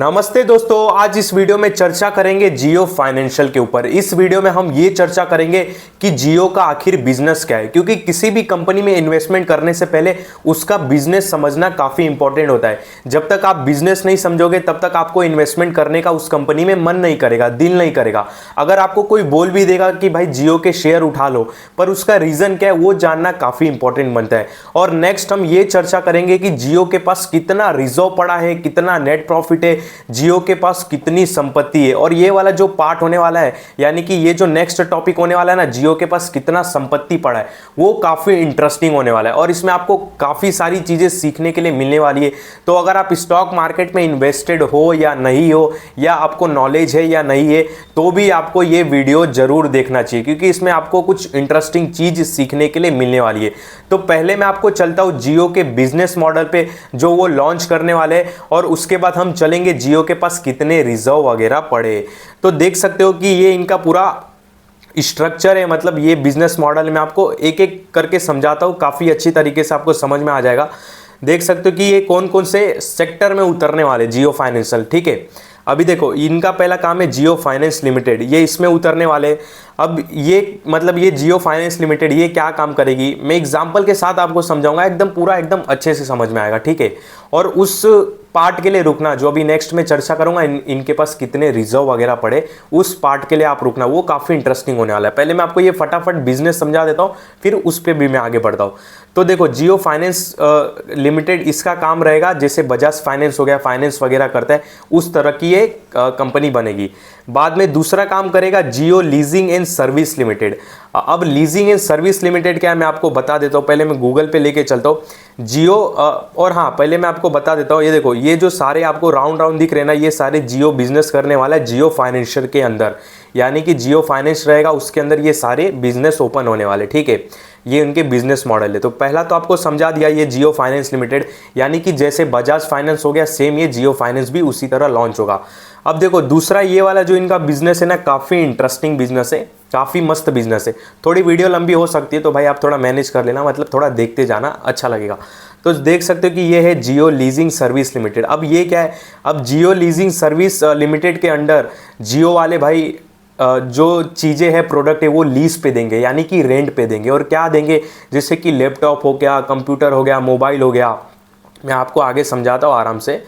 नमस्ते दोस्तों, आज इस वीडियो में चर्चा करेंगे जियो फाइनेंशियल के ऊपर। इस वीडियो में हम ये चर्चा करेंगे कि जियो का आखिर बिजनेस क्या है, क्योंकि किसी भी कंपनी में इन्वेस्टमेंट करने से पहले उसका बिजनेस समझना काफी इंपॉर्टेंट होता है। जब तक आप बिजनेस नहीं समझोगे तब तक आपको इन्वेस्टमेंट करने का उस कंपनी में मन नहीं करेगा, दिल नहीं करेगा। अगर आपको कोई बोल भी देगा कि भाई जियो के शेयर उठा लो, पर उसका रीजन क्या है वो जानना काफी इंपॉर्टेंट बनता है। और नेक्स्ट हम ये चर्चा करेंगे कि जियो के पास कितना रिजर्व पड़ा है, कितना नेट प्रॉफिट है, जियो के पास कितनी संपत्ति है। और ये वाला जो पार्ट होने वाला है, यानी कि ये जो नेक्स्ट टॉपिक होने वाला है ना, जियो के पास कितना संपत्ति पड़ा है, वो काफी इंटरेस्टिंग होने वाला है और इसमें आपको काफी सारी चीजें सीखने के लिए मिलने वाली है। तो अगर आप स्टॉक मार्केट में इन्वेस्टेड हो या नहीं हो, या आपको नॉलेज है या नहीं है, तो भी आपको ये वीडियो जरूर देखना चाहिए, क्योंकि इसमें आपको कुछ इंटरेस्टिंग चीज सीखने के लिए मिलने वाली है। तो पहले मैं आपको चलता हूं जियो के बिजनेस मॉडल पे जो वो लॉन्च करने वाले हैं, और उसके बाद हम चलेंगे जियो के पास कितने रिजर्व वगैरह पड़े। तो देख सकते हो कि ये इनका पूरा स्ट्रक्चर है, मतलब ये बिजनेस मॉडल मैं आपको एक एक करके समझाता हूँ, काफ़ी अच्छी तरीके से आपको समझ में आ जाएगा। देख सकते हो कि ये कौन कौन से सेक्टर में उतरने वाले जियो फाइनेंशियल, ठीक है। अभी देखो, इनका पहला काम है जियो फाइनेंस लिमिटेड, ये इसमें उतरने वाले। अब ये मतलब ये जियो फाइनेंस लिमिटेड ये क्या काम करेगी, मैं एग्जांपल के साथ आपको समझाऊंगा, एकदम पूरा एकदम अच्छे से समझ में आएगा, ठीक है। और उस पार्ट के लिए रुकना, जो अभी नेक्स्ट में चर्चा करूंगा इनके पास कितने रिजर्व वगैरह पड़े, उस पार्ट के लिए आप रुकना, वो काफ़ी इंटरेस्टिंग होने वाला है। पहले मैं आपको ये फटाफट बिजनेस समझा देता हूँ, फिर उस पर भी मैं आगे बढ़ता हूँ। तो देखो, जियो फाइनेंस लिमिटेड, इसका काम रहेगा जैसे बजाज फाइनेंस हो गया, फाइनेंस वगैरह करता है, उस तरह की ये कंपनी बनेगी। बाद में दूसरा काम करेगा जियो लीजिंग एंड सर्विस लिमिटेड। अब लीजिंग एंड सर्विस लिमिटेड क्या है मैं आपको बता देता हूँ, पहले मैं गूगल पे लेके चलता हूँ जियो। और हाँ, पहले मैं आपको बता देता हूँ, ये देखो, ये जो सारे आपको राउंड राउंड दिख रहे हैं ना, ये सारे जियो बिजनेस करने वाला है जियो फाइनेंशियल के अंदर, यानी कि जियो फाइनेंस रहेगा, उसके अंदर ये सारे बिजनेस ओपन होने वाले, ठीक है। ये उनके बिजनेस मॉडल है। तो पहला तो आपको समझा दिया, ये जियो फाइनेंस लिमिटेड, यानी कि जैसे बजाज फाइनेंस हो गया, सेम ये जियो फाइनेंस भी उसी तरह लॉन्च होगा। अब देखो, दूसरा ये वाला जो इनका बिजनेस है ना, काफ़ी इंटरेस्टिंग बिजनेस है, काफ़ी मस्त बिजनेस है। थोड़ी वीडियो लंबी हो सकती है, तो भाई आप थोड़ा मैनेज कर लेना, मतलब थोड़ा देखते जाना, अच्छा लगेगा। तो देख सकते हो कि ये है जियो लीजिंग सर्विस लिमिटेड। अब ये क्या है, अब जियो लीजिंग सर्विस लिमिटेड के अंडर जियो वाले भाई जो चीज़ें हैं, प्रोडक्ट है, वो लीज पे देंगे, यानी कि रेंट पे देंगे। और क्या देंगे, जैसे कि लैपटॉप हो गया, कंप्यूटर हो गया, मोबाइल हो गया। मैं आपको आगे समझाता हूँ आराम से।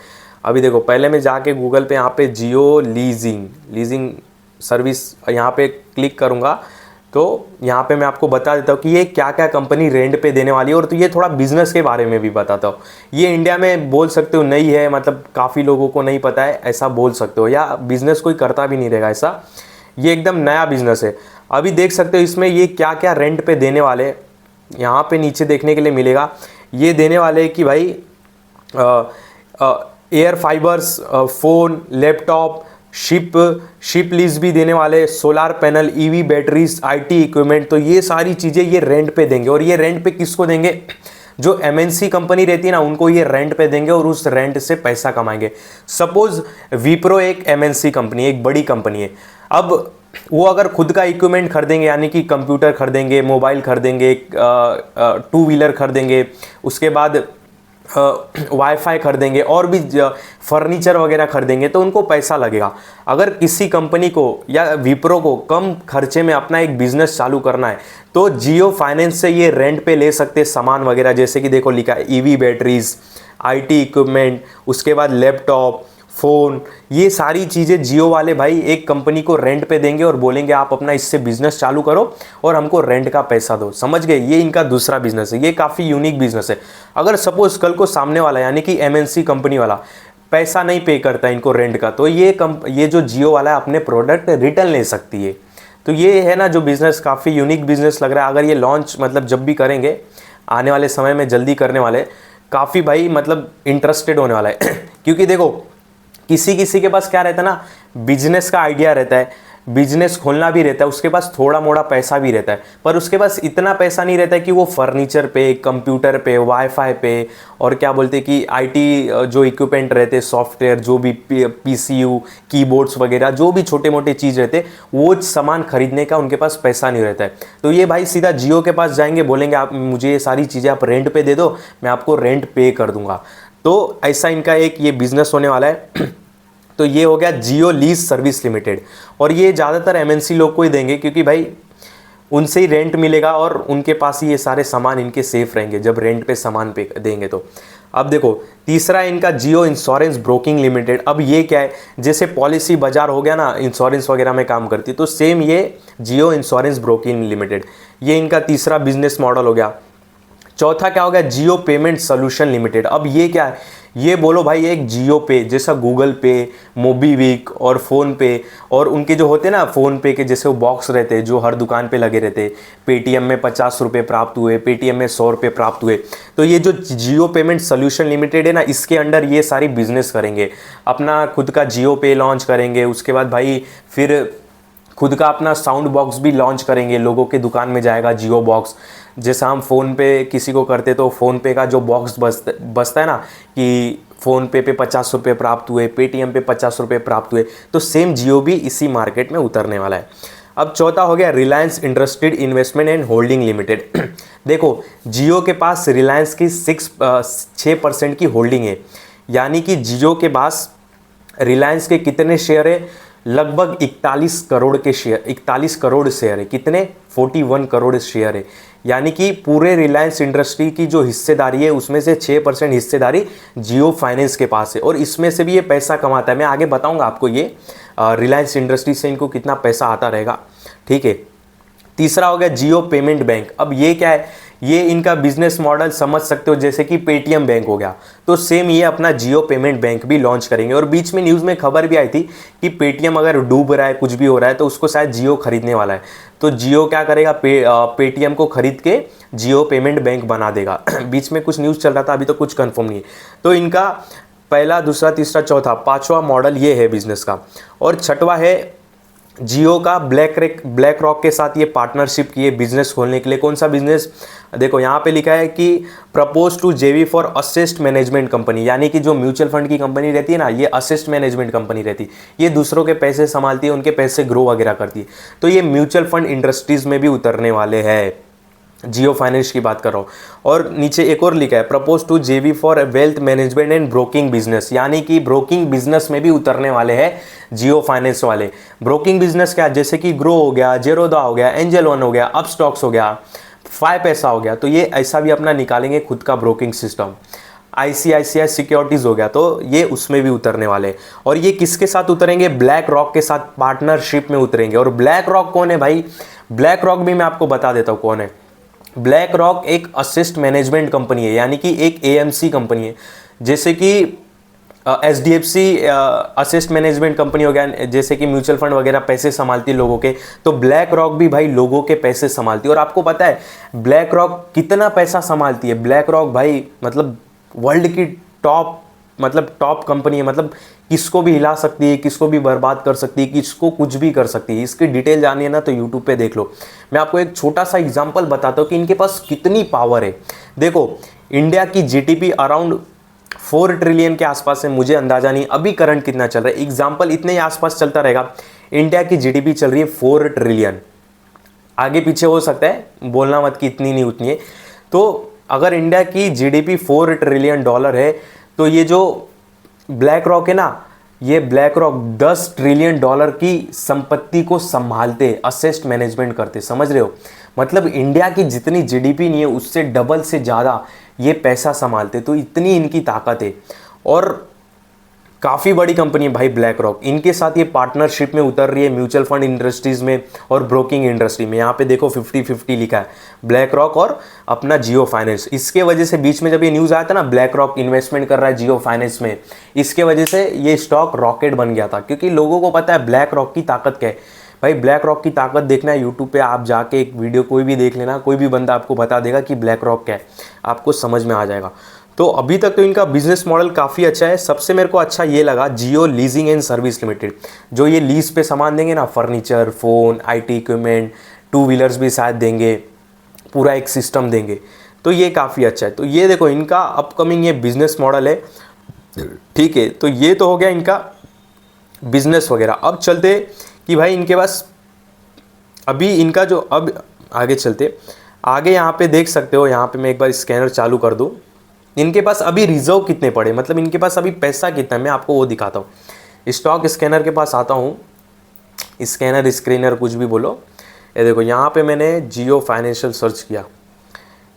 अभी देखो, पहले मैं जाके गूगल पे यहाँ पे जियो लीजिंग सर्विस यहाँ पे क्लिक करूँगा, तो यहाँ पे मैं आपको बता देता हूँ कि ये क्या क्या कंपनी रेंट पे देने वाली है। और तो ये थोड़ा बिजनेस के बारे में भी बताता हूँ। ये इंडिया में बोल सकते हो नहीं है, मतलब काफ़ी लोगों को नहीं पता है, ऐसा बोल सकते हो, या बिजनेस कोई करता भी नहीं रहेगा ऐसा। ये एकदम नया बिजनेस है। अभी देख सकते हो इसमें ये क्या क्या रेंट पे देने वाले, यहाँ पे नीचे देखने के लिए मिलेगा। ये देने वाले कि भाई air fibres, phone, laptop, ship lease भी देने वाले, solar panel, EV batteries, IT equipment. तो ये सारी चीज़ें ये रेंट पे देंगे। और ये रेंट पे किसको देंगे, जो एमएनसी कंपनी रहती है ना, उनको ये रेंट पे देंगे और उस रेंट से पैसा कमाएंगे। सपोज विप्रो एक एमएनसी कंपनी, एक बड़ी कंपनी है। अब वो अगर खुद का इक्विपमेंट खरीदेंगे, यानी कि कंप्यूटर खरीदेंगे, मोबाइल खरीदेंगे, टू व्हीलर खरीदेंगे, उसके बाद वाईफाई खरीदेंगे, और भी फर्नीचर वगैरह खरीदेंगे, तो उनको पैसा लगेगा। अगर किसी कंपनी को या विप्रो को कम खर्चे में अपना एक बिजनेस चालू करना है, तो जियो फाइनेंस से ये रेंट पे ले सकते हैं सामान वगैरह, जैसे कि देखो लिखा है ईवी बैटरीज, आईटी इक्विपमेंट, उसके बाद लैपटॉप, फ़ोन। ये सारी चीज़ें जियो वाले भाई एक कंपनी को रेंट पे देंगे और बोलेंगे आप अपना इससे बिजनेस चालू करो और हमको रेंट का पैसा दो। समझ गए, ये इनका दूसरा बिजनेस है। ये काफ़ी यूनिक बिजनेस है। अगर सपोज कल को सामने वाला, यानी कि एमएनसी कंपनी वाला, पैसा नहीं पे करता इनको रेंट का, तो ये जो जियो वाला है अपने प्रोडक्ट रिटर्न ले सकती है। तो ये है ना जो बिज़नेस, काफ़ी यूनिक बिजनेस लग रहा है। अगर ये लॉन्च मतलब जब भी करेंगे, आने वाले समय में जल्दी करने वाले, काफ़ी भाई मतलब इंटरेस्टेड होने वाला है। क्योंकि देखो, किसी किसी के पास क्या रहता है ना, बिजनेस का आइडिया रहता है, बिजनेस खोलना भी रहता है, उसके पास थोड़ा मोड़ा पैसा भी रहता है, पर उसके पास इतना पैसा नहीं रहता है कि वो फर्नीचर पे, कंप्यूटर पे, वाईफाई पे, और क्या बोलते हैं कि आईटी जो इक्विपमेंट रहते हैं, सॉफ्टवेयर, जो भी पीसीयू, कीबोर्ड्स वगैरह, जो भी छोटे मोटे चीज़ रहते, वो सामान खरीदने का उनके पास पैसा नहीं रहता है। तो ये भाई सीधा जियो के पास जाएंगे, बोलेंगे आप मुझे ये सारी चीज़ें आप रेंट पे दे दो, मैं आपको रेंट पे कर दूंगा। तो ऐसा इनका एक ये बिजनेस होने वाला है। तो ये हो गया जियो लीज सर्विस लिमिटेड। और ये ज़्यादातर एमएनसी लोग को ही देंगे, क्योंकि भाई उनसे ही रेंट मिलेगा और उनके पास ही ये सारे सामान इनके सेफ रहेंगे जब रेंट पे सामान पे देंगे तो। अब देखो तीसरा इनका जियो इंश्योरेंस ब्रोकिंग लिमिटेड। अब ये क्या है, जैसे पॉलिसी बाजार हो गया ना, इंश्योरेंस वगैरह में काम करती है, तो सेम ये जियो इंश्योरेंस ब्रोकिंग लिमिटेड, ये इनका तीसरा बिजनेस मॉडल हो गया। चौथा क्या हो गया, जियो पेमेंट सोल्यूशन लिमिटेड। अब ये क्या है, ये बोलो भाई एक जियो पे जैसा गूगल पे, मोबीविक और फ़ोन पे, और उनके जो होते हैं ना फ़ोन पे के जैसे वो बॉक्स रहते हैं जो हर दुकान पे लगे रहते हैं, पेटीएम में 50 रुपये प्राप्त हुए, पेटीएम में 100 रुपये प्राप्त हुए। तो ये जो जियो पेमेंट सोल्यूशन लिमिटेड है ना, इसके अंडर ये सारी बिजनेस करेंगे, अपना खुद का जियो पे लॉन्च करेंगे, उसके बाद भाई फिर खुद का अपना साउंड बॉक्स भी लॉन्च करेंगे, लोगों के दुकान में जाएगा जियो बॉक्स। जैसा हम फ़ोन पे किसी को करते तो फ़ोन पे का जो बॉक्स बसता है ना कि फ़ोन पे 50 रुपये प्राप्त हुए, पेटीएम पे 50 रुपये प्राप्त हुए, तो सेम जियो भी इसी मार्केट में उतरने वाला है। अब चौथा हो गया Reliance industries investment and holding limited. देखो जियो के पास रिलायंस की 6% की होल्डिंग है, यानी कि जियो के पास रिलायंस के कितने शेयर है, लगभग 41 करोड़ के शेयर, 41 करोड़ शेयर है, कितने 41 करोड़ शेयर है, यानी कि पूरे रिलायंस इंडस्ट्री की जो हिस्सेदारी है उसमें से 6% हिस्सेदारी जियो फाइनेंस के पास है, और इसमें से भी ये पैसा कमाता है। मैं आगे बताऊंगा आपको ये रिलायंस इंडस्ट्री से इनको कितना पैसा आता रहेगा, ठीक है। तीसरा हो गया जियो पेमेंट बैंक। अब ये क्या है, ये इनका बिजनेस मॉडल समझ सकते हो जैसे कि पेटीएम बैंक हो गया, तो सेम ये अपना जियो पेमेंट बैंक भी लॉन्च करेंगे। और बीच में न्यूज़ में खबर भी आई थी कि पेटीएम अगर डूब रहा है, कुछ भी हो रहा है, तो उसको शायद जियो खरीदने वाला है, तो जियो क्या करेगा, पेटीएम को खरीद के जियो पेमेंट बैंक बना देगा। बीच में कुछ न्यूज़ चल रहा था, अभी तो कुछ कन्फर्म नहीं है। तो इनका पहला, दूसरा, तीसरा, चौथा, पाँचवा मॉडल ये है बिजनेस का। और छठवा है जियो का ब्लैक रॉक के साथ ये पार्टनरशिप की है बिजनेस खोलने के लिए। कौन सा बिजनेस, देखो यहाँ पे लिखा है कि प्रपोज टू जेवी फॉर असिस्ट मैनेजमेंट कंपनी, यानी कि जो म्यूचुअल फंड की कंपनी रहती है ना, ये असिस्ट मैनेजमेंट कंपनी रहती है, ये दूसरों के पैसे संभालती है, उनके पैसे ग्रो वगैरह करती है। तो ये म्यूचुअल फंड इंडस्ट्रीज में भी उतरने वाले हैं, जियो फाइनेंस की बात कर रहा हूँ। और नीचे एक और लिखा है प्रपोज टू जेवी for wealth management and broking business, यानी कि ब्रोकिंग बिजनेस में भी उतरने वाले हैं जियो फाइनेंस वाले। ब्रोकिंग बिजनेस क्या, जैसे कि ग्रो हो गया, जेरोदा हो गया, एंजल वन हो गया, अपस्टॉक्स हो गया, 5 पैसा हो गया, तो ये ऐसा भी अपना निकालेंगे खुद का ब्रोकिंग सिस्टम। ICICI सिक्योरिटीज़ हो गया, तो ये उसमें भी उतरने वाले। और ये किसके साथ उतरेंगे, ब्लैक रॉक के साथ पार्टनरशिप में उतरेंगे। और ब्लैक रॉक कौन है भाई, ब्लैक रॉक भी मैं आपको बता देता हूँ कौन है। ब्लैक रॉक एक असिस्ट मैनेजमेंट कंपनी है, यानी कि एक AMC कंपनी है, जैसे कि HDFC असिस्ट मैनेजमेंट कंपनी हो गया, जैसे कि म्यूचुअल फंड वगैरह पैसे संभालती है लोगों के, तो ब्लैक रॉक भी भाई लोगों के पैसे संभालती है। और आपको पता है ब्लैक रॉक कितना पैसा संभालती है, ब्लैक रॉक भाई मतलब वर्ल्ड की टॉप कंपनी है, मतलब किसको भी हिला सकती है, किसको भी बर्बाद कर सकती है, किसको कुछ भी कर सकती है। इसकी डिटेल जाननी है ना तो यूट्यूब पे देख लो। मैं आपको एक छोटा सा एग्जांपल बताता हूँ कि इनके पास कितनी पावर है। देखो इंडिया की GDP अराउंड 4 ट्रिलियन के आसपास है, मुझे अंदाजा नहीं अभी करंट कितना चल रहा है, एग्जाम्पल इतने ही आसपास चलता रहेगा। इंडिया की GDP चल रही है 4 ट्रिलियन, आगे पीछे हो सकता है, बोलना मत कि इतनी नहीं उतनी है। तो अगर इंडिया की GDP 4 ट्रिलियन डॉलर है, तो ये जो ब्लैक रॉक है ना, ये ब्लैक रॉक 10 ट्रिलियन डॉलर की संपत्ति को संभालते, असेस्ट मैनेजमेंट करते, समझ रहे हो। मतलब इंडिया की जितनी GDP नहीं है उससे डबल से ज़्यादा ये पैसा संभालते, तो इतनी इनकी ताकत है। और काफ़ी बड़ी कंपनी है भाई ब्लैक रॉक, इनके साथ ये पार्टनरशिप में उतर रही है म्यूचुअल फंड इंडस्ट्रीज़ में और ब्रोकिंग इंडस्ट्री में। यहाँ पे देखो 50-50 लिखा है, ब्लैक रॉक और अपना जियो फाइनेंस। इसके वजह से बीच में जब ये न्यूज़ आया था ना, ब्लैक रॉक इन्वेस्टमेंट कर रहा है जियो फाइनेंस में, इसके वजह से ये स्टॉक रॉकेट बन गया था, क्योंकि लोगों को पता है ब्लैक रॉक की ताकत क्या है। भाई ब्लैक रॉक की ताकत देखना है यूट्यूब पे, आप जाके एक वीडियो कोई भी देख लेना, कोई भी बंदा आपको बता देगा कि ब्लैक रॉक क्या है, आपको समझ में आ जाएगा। तो अभी तक तो इनका बिजनेस मॉडल काफ़ी अच्छा है। सबसे मेरे को अच्छा ये लगा जियो लीजिंग एंड सर्विस लिमिटेड, जो ये लीज पे सामान देंगे ना, furniture, phone, IT equipment, 2 wheelers भी शायद देंगे, पूरा एक सिस्टम देंगे, तो ये काफ़ी अच्छा है। तो ये देखो इनका अपकमिंग ये बिजनेस मॉडल है, ठीक है। तो ये तो हो गया इनका बिजनेस वगैरह। अब चलते कि भाई इनके पास अभी इनका जो, अब आगे चलते, आगे यहाँ पे देख सकते हो, यहाँ पे मैं एक बार स्कैनर चालू कर दूँ, इनके पास अभी रिजर्व कितने पड़े, मतलब इनके पास अभी पैसा कितना है, मैं आपको वो दिखाता हूँ। स्टॉक स्कैनर के पास आता हूँ, स्कैनर स्क्रीनर कुछ भी बोलो। ये देखो यहाँ पे मैंने जियो फाइनेंशियल सर्च किया,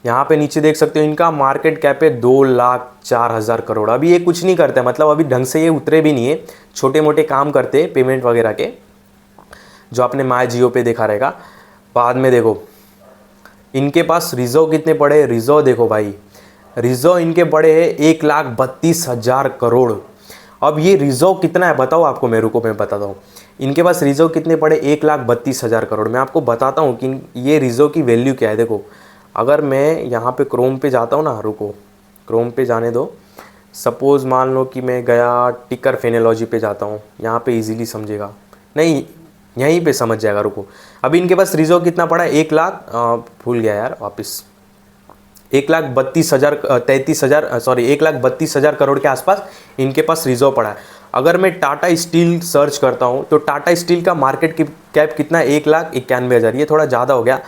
यहाँ पे नीचे देख सकते हो इनका मार्केट कैप है 2,04,000 करोड़। अभी ये कुछ नहीं करते, मतलब अभी ढंग से ये उतरे भी नहीं है, छोटे मोटे काम करते हैं पेमेंट वगैरह के, जो आपने माय जियो पे देखा रहेगा। बाद में देखो इनके पास रिजर्व कितने पड़े, रिजर्व देखो भाई, रिजर्व इनके पड़े हैं 1,32,000 करोड़। अब ये रिजर्व कितना है बताओ आपको, मैं बताता हूँ इनके पास रिजर्व कितने पड़े, 1,32,000 करोड़। मैं आपको बताता हूँ कि ये रिजर्व की वैल्यू क्या है। देखो अगर मैं यहाँ पे क्रोम पे जाता हूँ ना, रुको क्रोम पे जाने दो, सपोज़ मान लो कि मैं गया टिकर फेनोलॉजी पे जाता हूँ, यहाँ पे इजीली समझेगा, नहीं यहीं पे समझ जाएगा, रुको। अभी इनके पास रिजर्व कितना पड़ा है, 1,00,000 भूल गया यार वापस, 1,32,000 करोड़ के आसपास इनके पास रिजर्व पड़ा है। अगर मैं टाटा स्टील सर्च करता हूँ तो टाटा स्टील का मार्केट कैप कितना है, 1,91,000। ये थोड़ा ज़्यादा हो गया,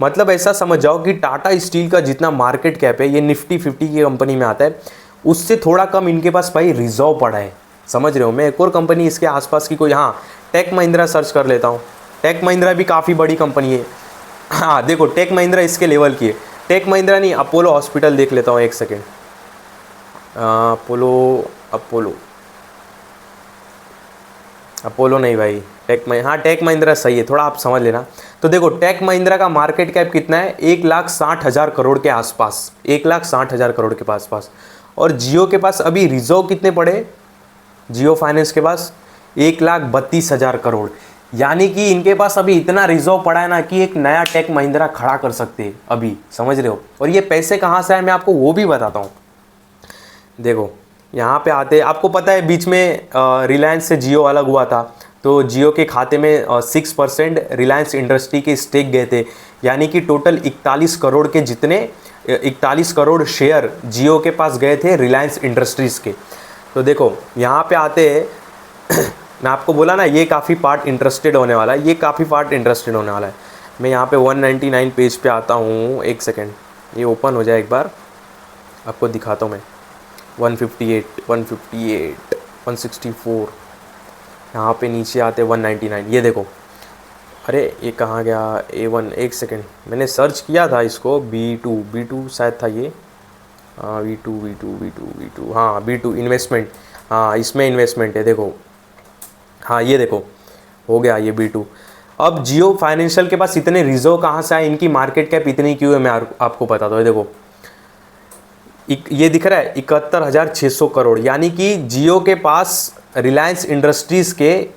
मतलब ऐसा समझ जाओ कि टाटा स्टील का जितना मार्केट कैप है, ये निफ्टी 50 की कंपनी में आता है, उससे थोड़ा कम इनके पास भाई रिजर्व पड़ा है। समझ रहे हो। मैं एक और कंपनी इसके आसपास की कोई, हाँ टेक महिंद्रा सर्च कर लेता हूँ। टेक महिंद्रा भी काफ़ी बड़ी कंपनी है। हाँ देखो टेक महिंद्रा इसके लेवल की है, टेक महिंद्रा नहीं, अपोलो हॉस्पिटल देख लेता हूँ, एक सेकेंड। अपोलो नहीं भाई, हाँ टेक महिंद्रा सही है, थोड़ा आप समझ लेना। तो देखो टेक महिंद्रा का मार्केट कैप कितना है, 1,60,000 करोड़ के आसपास, 1,60,000 करोड़ के पास। और जियो के पास अभी रिजर्व कितने पड़े, जियो फाइनेंस के पास 1,32,000 करोड़। यानी कि इनके पास अभी इतना रिजर्व पड़ा है ना कि एक नया टेक महिंद्रा खड़ा कर सकते हैं अभी, समझ रहे हो। और ये पैसे कहाँ से आए मैं आपको वो भी बताता हूँ। देखो यहाँ पे आते, आपको पता है बीच में रिलायंस से जियो अलग हुआ था, तो जियो के खाते में 6% रिलायंस इंडस्ट्री के स्टेक गए थे, यानी कि टोटल 41 करोड़ के जितने 41 करोड़ शेयर जियो के पास गए थे रिलायंस इंडस्ट्रीज़ के। तो देखो यहाँ पे आते हैं मैं आपको बोला ना ये काफ़ी पार्ट इंटरेस्टेड होने वाला है, ये काफ़ी पार्ट इंटरेस्टेड होने वाला है। मैं यहाँ पे 199 पेज पे आता हूँ, एक सेकेंड ये ओपन हो जाए एक बार, आपको दिखाता हूँ मैं। 158, 164, यहाँ पे नीचे आते 199, ये देखो। अरे ये कहाँ गया A1, एक सेकेंड, मैंने सर्च किया था इसको, B2 शायद था ये, हाँ V2 हाँ B2 इन्वेस्टमेंट, हाँ इसमें इन्वेस्टमेंट है, देखो हाँ ये देखो हो गया ये B2। अब जियो फाइनेंशियल के पास इतने रिजर्व कहाँ से आए, इनकी मार्केट कैप इतनी क्यों है, मैं आपको बताता हूँ। देखो ये दिख रहा है 71,600 करोड़, यानी कि जियो के पास रिलायंस इंडस्ट्रीज़ के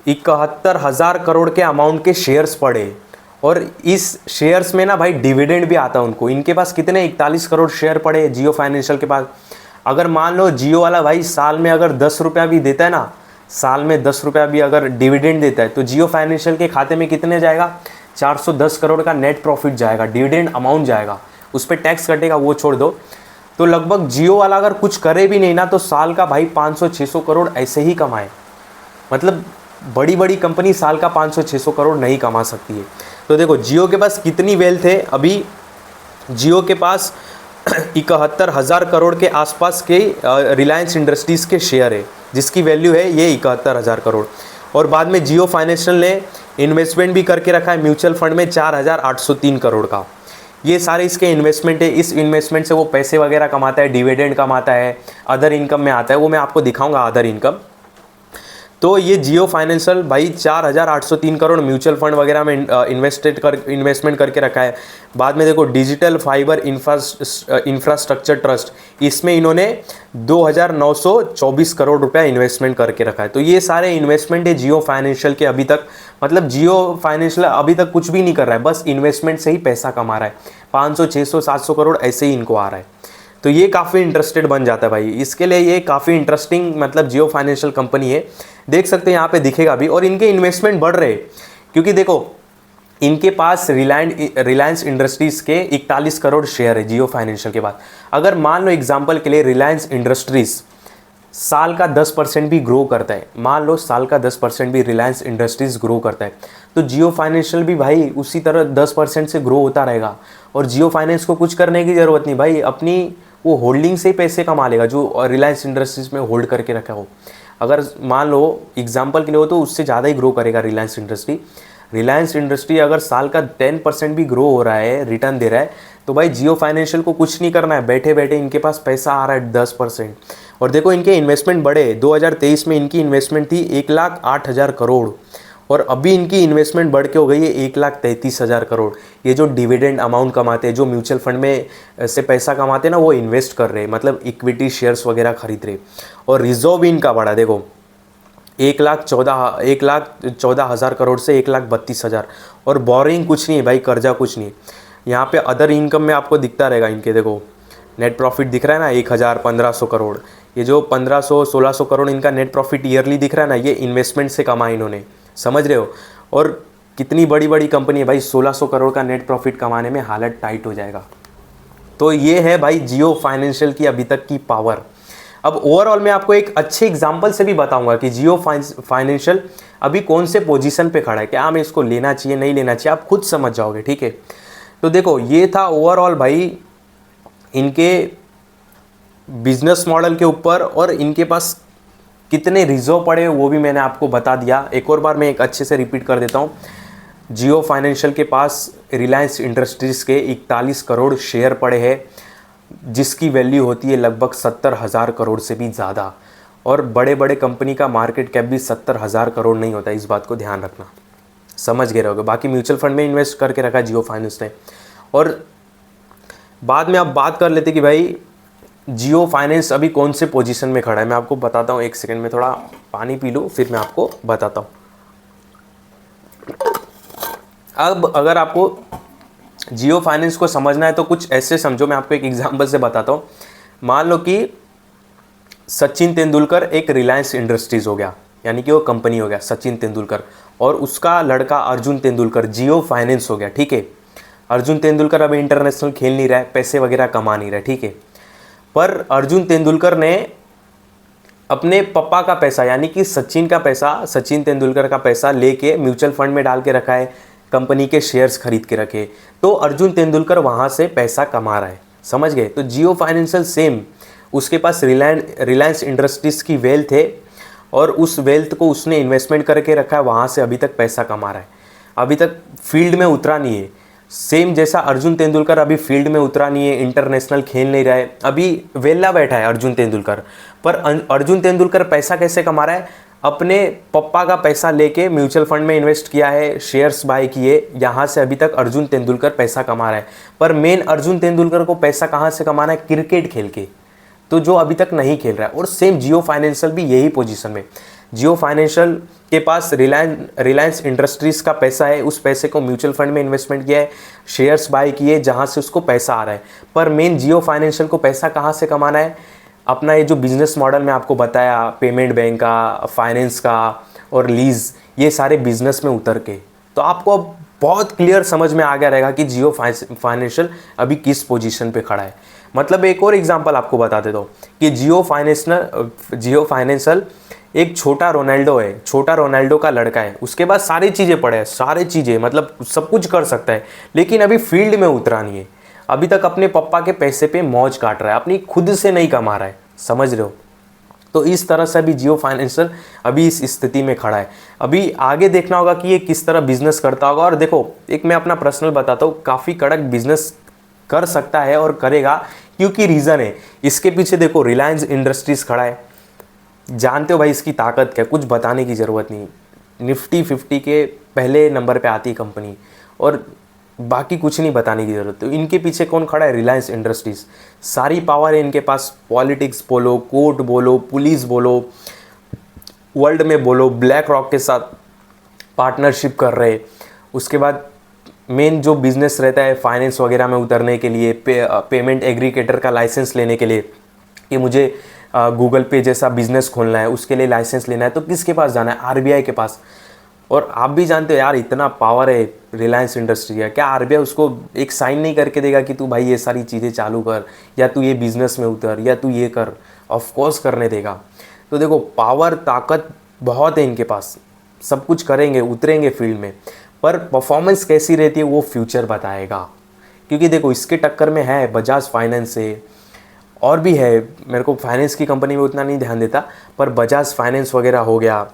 71,000 करोड़ के अमाउंट के शेयर्स पड़े, और इस शेयर्स में ना भाई डिविडेंड भी आता है उनको। इनके पास कितने 41 करोड़ शेयर पड़े जियो फाइनेंशियल के पास। अगर मान लो जियो वाला भाई साल में अगर 10 रुपया भी देता है ना, साल में 10 रुपया भी अगर डिविडेंड देता है, तो जियो फाइनेंशियल के खाते में कितने जाएगा, 410 करोड़ का नेट प्रॉफिट जाएगा, डिविडेंड अमाउंट जाएगा, उस पर टैक्स कटेगा, वो छोड़ दो। तो लगभग जियो वाला अगर कुछ करे भी नहीं ना, तो साल का भाई 500-600 करोड़ ऐसे ही कमाए। मतलब बड़ी बड़ी कंपनी साल का 500-600 करोड़ नहीं कमा सकती है। तो देखो जियो के पास कितनी वेल्थ है, अभी जियो के पास 71,000 करोड़ के आसपास के रिलायंस इंडस्ट्रीज़ के शेयर है, जिसकी वैल्यू है ये 71,000 करोड़। और बाद में जियो फाइनेंशियल ने इन्वेस्टमेंट भी करके रखा है म्यूचुअल फंड में 4,803 करोड़ का। ये सारे इसके इन्वेस्टमेंट है, इस इन्वेस्टमेंट से वो पैसे वगैरह कमाता है, डिविडेंड कमाता है, अदर इनकम में आता है, वो मैं आपको दिखाऊंगा अदर इनकम। तो ये जियो फाइनेंशियल भाई 4,803 करोड़ म्यूचुअल फंड वगैरह में इन्वेस्टमेंट करके रखा है। बाद में देखो डिजिटल फाइबर इंफ्रास्ट्रक्चर ट्रस्ट, इसमें इन्होंने 2,924 करोड़ रुपया इन्वेस्टमेंट करके रखा है। तो ये सारे इन्वेस्टमेंट है जियो फाइनेंशियल के अभी तक। मतलब जियो फाइनेंशियल अभी तक कुछ भी नहीं कर रहा है, बस इन्वेस्टमेंट से ही पैसा कमा रहा है। 500, 600, 700 करोड़ ऐसे ही इनको आ रहा है। तो ये काफ़ी इंटरेस्टेड बन जाता है भाई, इसके लिए ये काफ़ी इंटरेस्टिंग मतलब जियो फाइनेंशियल कंपनी है। देख सकते हैं यहाँ पे दिखेगा भी, और इनके इन्वेस्टमेंट बढ़ रहे हैं, क्योंकि देखो इनके पास रिलायंस इंडस्ट्रीज़ के 41 करोड़ शेयर है जियो फाइनेंशियल के पास। अगर मान लो एग्जांपल के लिए रिलायंस इंडस्ट्रीज़ साल का 10% भी ग्रो करता है, मान लो साल का 10% भी रिलायंस इंडस्ट्रीज़ ग्रो करता है, तो जियो फाइनेंशियल भी भाई उसी तरह 10% से ग्रो होता रहेगा। और जियो फाइनेंस को कुछ करने की ज़रूरत नहीं भाई, अपनी वो होल्डिंग से ही पैसे कमा लेगा जो रिलायंस इंडस्ट्रीज़ में होल्ड करके रखा हो। अगर मान लो एग्जाम्पल के लिए हो तो उससे ज़्यादा ही ग्रो करेगा रिलायंस इंडस्ट्री। रिलायंस इंडस्ट्री अगर साल का 10% भी ग्रो हो रहा है, रिटर्न दे रहा है, तो भाई जियो फाइनेंशियल को कुछ नहीं करना है, बैठे बैठे इनके पास पैसा आ रहा है 10%। और देखो इनके इन्वेस्टमेंट बढ़े, 2023 में इनकी इन्वेस्टमेंट थी 1,08,000 करोड़ और अभी इनकी इन्वेस्टमेंट बढ़ के हो गई है 1,33,000 करोड़। ये जो डिविडेंड अमाउंट कमाते हैं, जो म्यूचुअल फंड में से पैसा कमाते हैं ना, वो इन्वेस्ट कर रहे हैं, मतलब इक्विटी शेयर्स वगैरह खरीद रहे। और रिजर्व भी इनका बढ़ा, देखो 1,14,000 करोड़ से 1,32,000। और बोरिंग कुछ नहीं है भाई, कर्जा कुछ नहीं। यहाँ पे अदर इनकम में आपको दिखता रहेगा इनके, देखो नेट प्रॉफिट दिख रहा है ना 1,000-1,500 करोड़। ये जो 1,500-1,600 करोड़ इनका नेट प्रॉफिट ईयरली दिख रहा है ना, ये इन्वेस्टमेंट से कमा इन्होंने, समझ रहे हो। और कितनी बड़ी बड़ी कंपनी है भाई, 1,600 करोड़ का नेट प्रॉफिट कमाने में हालत टाइट हो जाएगा। तो ये है भाई जियो फाइनेंशियल की अभी तक की पावर। अब ओवरऑल मैं आपको एक अच्छे एग्जांपल से भी बताऊंगा कि जियो फाइनेंशियल अभी कौन से पोजीशन पे खड़ा है, क्या हमें इसको लेना चाहिए नहीं लेना चाहिए, आप खुद समझ जाओगे, ठीक है। तो देखो ये था ओवरऑल भाई इनके बिजनेस मॉडल के ऊपर, और इनके पास कितने रिजर्व पड़े वो भी मैंने आपको बता दिया। एक और बार मैं एक अच्छे से रिपीट कर देता हूँ। जियो फाइनेंशियल के पास रिलायंस इंडस्ट्रीज़ के 41 करोड़ शेयर पड़े हैं, जिसकी वैल्यू होती है लगभग 70,000 करोड़ से भी ज़्यादा। और बड़े बड़े कंपनी का मार्केट कैप भी 70,000 करोड़ नहीं होता, इस बात को ध्यान रखना, समझ गए रहोगे। बाकी म्यूचुअल फंड में इन्वेस्ट करके रखा जियो फाइनेंस ने। और बाद में आप बात कर लेते कि भाई जियो फाइनेंस अभी कौन से पोजीशन में खड़ा है, मैं आपको बताता हूँ। एक सेकंड में थोड़ा पानी पी लूँ, फिर मैं आपको बताता हूँ। अब अगर आपको जियो फाइनेंस को समझना है तो कुछ ऐसे समझो, मैं आपको एक एग्जांपल से बताता हूँ। मान लो कि सचिन तेंदुलकर एक रिलायंस इंडस्ट्रीज़ हो गया, यानी कि वो कंपनी हो गया सचिन तेंदुलकर, और उसका लड़का अर्जुन तेंदुलकर जियो फाइनेंस हो गया, ठीक है। अर्जुन तेंदुलकर अभी इंटरनेशनल खेल नहीं रहा है, पैसे वगैरह कमा नहीं रहा है, ठीक है। पर अर्जुन तेंदुलकर ने अपने पापा का पैसा, यानी कि सचिन का पैसा, सचिन तेंदुलकर का पैसा लेके म्यूचुअल फंड में डाल के रखा है, कंपनी के शेयर्स खरीद के रखे, तो अर्जुन तेंदुलकर वहाँ से पैसा कमा रहा है, समझ गए। तो जियो फाइनेंशियल सेम, उसके पास रिलायंस इंडस्ट्रीज़ की वेल्थ है, और उस वेल्थ को उसने इन्वेस्टमेंट करके रखा है, वहाँ से अभी तक पैसा कमा रहा है, अभी तक फील्ड में उतरा नहीं है। सेम जैसा अर्जुन तेंदुलकर अभी फील्ड में उतरा नहीं है, इंटरनेशनल खेल नहीं रहा है, अभी वेला बैठा है अर्जुन तेंदुलकर। पर अर्जुन तेंदुलकर पैसा कैसे कमा रहा है, अपने पप्पा का पैसा लेके म्यूचुअल फंड में इन्वेस्ट किया है, शेयर्स बाय किए, यहाँ से अभी तक अर्जुन तेंदुलकर पैसा कमा रहा है। पर मेन अर्जुन तेंदुलकर को पैसा कहाँ से कमाना है, क्रिकेट खेल के, तो जो अभी तक नहीं खेल रहा है। और सेम जियो फाइनेंशियल भी यही पोजीशन में, जियो फाइनेंशियल के पास रिलायंस इंडस्ट्रीज़ का पैसा है, उस पैसे को म्यूचुअल फंड में इन्वेस्टमेंट किया है, शेयर्स बाय किए, जहाँ से उसको पैसा आ रहा है। पर मेन जियो फाइनेंशियल को पैसा कहाँ से कमाना है, अपना ये जो बिजनेस मॉडल मैं आपको बताया, पेमेंट बैंक का, फाइनेंस का और लीज, ये सारे बिजनेस में उतर के, तो आपको अब बहुत क्लियर समझ में आ गया रहेगा कि जियो फाइनेंशियल अभी किस पोजीशन पे खड़ा है। मतलब एक और एग्जांपल आपको बता देता हूँ कि जियो फाइनेंशियल एक छोटा रोनाल्डो है, छोटा रोनाल्डो का लड़का है, उसके पास सारी चीज़ें पड़े हैं, सारी चीज़ें, मतलब सब कुछ कर सकता है, लेकिन अभी फील्ड में उतरा नहीं है, अभी तक अपने पापा के पैसे पे मौज काट रहा है, अपनी खुद से नहीं कमा रहा है, समझ रहे हो। तो इस तरह से अभी जियो फाइनेंशियल अभी इस स्थिति में खड़ा है। अभी आगे देखना होगा कि ये किस तरह बिजनेस करता होगा। और देखो एक मैं अपना पर्सनल बताता हूँ, काफ़ी कड़क बिजनेस कर सकता है और करेगा, क्योंकि रीज़न है इसके पीछे। देखो रिलायंस इंडस्ट्रीज़ खड़ा है, जानते हो भाई इसकी ताकत क्या, कुछ बताने की ज़रूरत नहीं। निफ्टी 50 के पहले नंबर पे आती है कंपनी, और बाकी कुछ नहीं बताने की ज़रूरत है। इनके पीछे कौन खड़ा है, रिलायंस इंडस्ट्रीज़, सारी पावर है इनके पास। पॉलिटिक्स बोलो, कोर्ट बोलो, पुलिस बोलो, वर्ल्ड में बोलो, ब्लैक रॉक के साथ पार्टनरशिप कर रहे। उसके बाद मेन जो बिज़नेस रहता है फाइनेंस वगैरह में उतरने के लिए, पेमेंट एग्रीगेटर का लाइसेंस लेने के लिए, कि मुझे गूगल पे जैसा बिजनेस खोलना है, उसके लिए लाइसेंस लेना है, तो किसके पास जाना है, आरबीआई के पास। और आप भी जानते हो यार, इतना पावर है रिलायंस इंडस्ट्री का, क्या आरबीआई उसको एक साइन नहीं करके देगा कि तू भाई ये सारी चीज़ें चालू कर, या तू ये बिज़नेस में उतर, या तू ये कर, ऑफ कोर्स करने देगा। तो देखो पावर, ताकत बहुत है इनके पास, सब कुछ करेंगे, उतरेंगे फील्ड में, पर परफॉर्मेंस कैसी रहती है वो फ्यूचर बताएगा। क्योंकि देखो इसके टक्कर में है बजाज फाइनेंस है, और भी है, मेरे को फाइनेंस की कंपनी में उतना नहीं ध्यान देता, पर बजाज फाइनेंस वगैरह हो गया,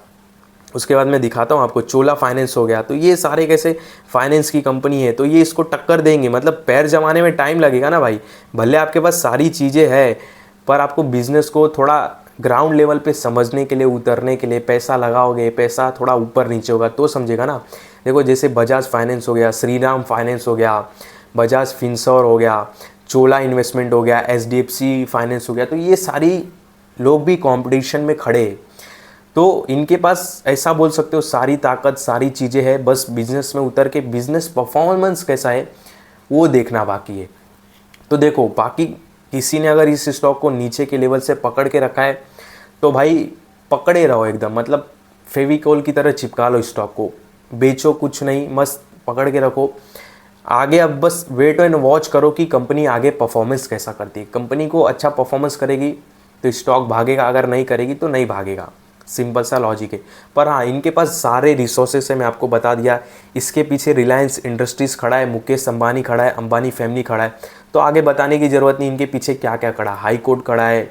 उसके बाद मैं दिखाता हूँ आपको, चोला फाइनेंस हो गया। तो ये सारे कैसे फाइनेंस की कंपनी है, तो ये इसको टक्कर देंगे। मतलब पैर जमाने में टाइम लगेगा ना भाई, भले आपके पास सारी चीज़ें हैं, पर आपको बिजनेस को थोड़ा ग्राउंड लेवल पे समझने के लिए, उतरने के लिए पैसा लगाओगे, पैसा थोड़ा ऊपर नीचे होगा तो समझेगा ना। देखो जैसे बजाज फाइनेंस हो गया, श्रीराम फाइनेंस हो गया, बजाज फिनसर्व हो गया, चोला इन्वेस्टमेंट हो गया, HDFC फाइनेंस हो गया, तो ये सारी लोग भी कंपटीशन में खड़े, तो इनके पास ऐसा बोल सकते हो सारी ताकत, सारी चीज़ें हैं, बस बिजनेस में उतर के बिजनेस परफॉर्मेंस कैसा है वो देखना बाकी है। तो देखो, बाकी किसी ने अगर इस स्टॉक को नीचे के लेवल से पकड़ के रखा है तो भाई पकड़े रहो एकदम, मतलब फेविकोल की तरह चिपका लो स्टॉक को, बेचो कुछ नहीं, मस्त पकड़ के रखो आगे। अब बस वेट एंड वॉच करो कि कंपनी आगे परफॉर्मेंस कैसा करती है। कंपनी को अच्छा परफॉर्मेंस करेगी तो स्टॉक भागेगा, अगर नहीं करेगी तो नहीं भागेगा, सिंपल सा लॉजिक है। पर हाँ, इनके पास सारे रिसोर्सेस है, मैं आपको बता दिया। इसके पीछे रिलायंस इंडस्ट्रीज़ खड़ा है, मुकेश अंबानी खड़ा है, अंबानी फैमिली खड़ा है, तो आगे बताने की ज़रूरत नहीं इनके पीछे क्या क्या खड़ा है। हाई कोर्ट खड़ा है,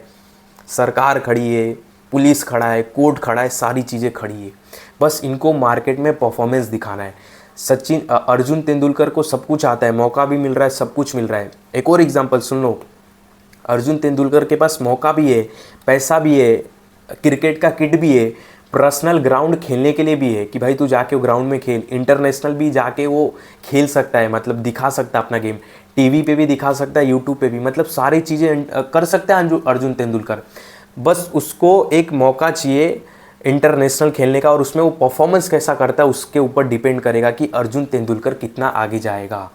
सरकार खड़ी है, पुलिस खड़ा है, कोर्ट खड़ा है, सारी चीज़ें खड़ी है। बस इनको मार्केट में परफॉर्मेंस दिखाना है। अर्जुन तेंदुलकर को सब कुछ आता है, मौका भी मिल रहा है, सब कुछ मिल रहा है। एक और एग्जांपल सुन लो, अर्जुन तेंदुलकर के पास मौका भी है, पैसा भी है, क्रिकेट का किट भी है, पर्सनल ग्राउंड खेलने के लिए भी है कि भाई तू जाके वो ग्राउंड में खेल, इंटरनेशनल भी जाके वो खेल सकता है, मतलब दिखा सकता है अपना गेम, टीवी पे भी दिखा सकता है, यूट्यूब पे भी, मतलब सारी चीज़ें कर सकता है अर्जुन तेंदुलकर। बस उसको एक मौका चाहिए इंटरनेशनल खेलने का, और उसमें वो परफॉर्मेंस कैसा करता है उसके ऊपर डिपेंड करेगा कि अर्जुन तेंदुलकर कितना आगे जाएगा।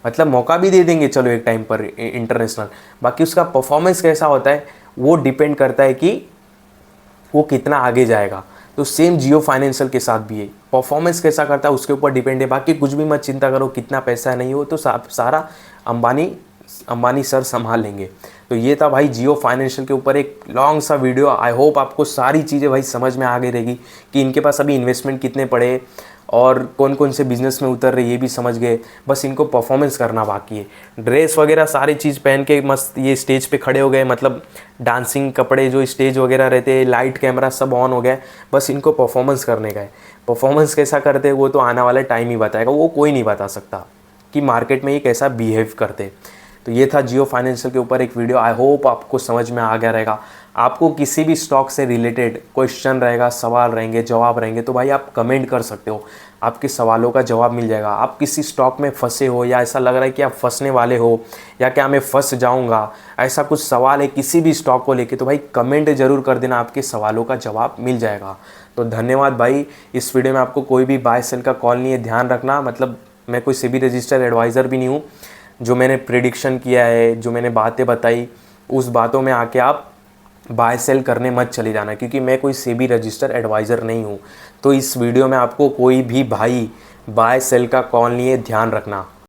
मतलब मौका भी दे देंगे चलो एक टाइम पर इंटरनेशनल, बाकी उसका परफॉर्मेंस कैसा होता है वो डिपेंड करता है कि वो कितना आगे जाएगा। तो सेम जियो फाइनेंशियल के साथ भी है, परफॉर्मेंस कैसा करता है उसके ऊपर डिपेंड है। बाकी कुछ भी मत चिंता करो, कितना पैसा नहीं हो तो सारा अंबानी सर संभाल लेंगे। तो ये था भाई जियो फाइनेंशियल के ऊपर एक लॉन्ग सा वीडियो। आई होप आपको सारी चीज़ें भाई समझ में आ गई रहेगी कि इनके पास अभी इन्वेस्टमेंट कितने पड़े और कौन कौन से बिज़नेस में उतर रहे ये भी समझ गए। बस इनको परफॉर्मेंस करना बाकी है। ड्रेस वगैरह सारी चीज़ पहन के मस्त ये स्टेज पे खड़े हो गए, मतलब डांसिंग कपड़े जो स्टेज वगैरह रहते हैं, लाइट कैमरा सब ऑन हो गया, बस इनको परफॉर्मेंस करने का है। परफॉर्मेंस कैसा करते हैं वो तो आने वाला टाइम ही बताएगा, वो कोई नहीं बता सकता कि मार्केट में ये कैसा बिहेव करते। तो ये था जियो फाइनेंशियल के ऊपर एक वीडियो। आई होप आपको समझ में आ गया रहेगा। आपको किसी भी स्टॉक से रिलेटेड क्वेश्चन रहेगा, सवाल रहेंगे, जवाब रहेंगे, तो भाई आप कमेंट कर सकते हो, आपके सवालों का जवाब मिल जाएगा। आप किसी स्टॉक में फंसे हो या ऐसा लग रहा है कि आप फंसने वाले हो या क्या मैं फंस जाऊंगा, ऐसा कुछ सवाल है किसी भी स्टॉक को लेके, तो भाई कमेंट जरूर कर देना, आपके सवालों का जवाब मिल जाएगा। तो धन्यवाद भाई। इस वीडियो में आपको कोई भी बाय सेल का कॉल नहीं है, ध्यान रखना। मतलब मैं कोई सेबी रजिस्टर्ड एडवाइज़र भी नहीं हूँ। जो मैंने प्रेडिक्शन किया है, जो मैंने बातें बताई, उस बातों में आके आप बाय सेल करने मत चले जाना, क्योंकि मैं कोई सेबी रजिस्टर्ड एडवाइज़र नहीं हूँ। तो इस वीडियो में आपको कोई भी भाई बाय सेल का कॉल नहीं है, ध्यान रखना।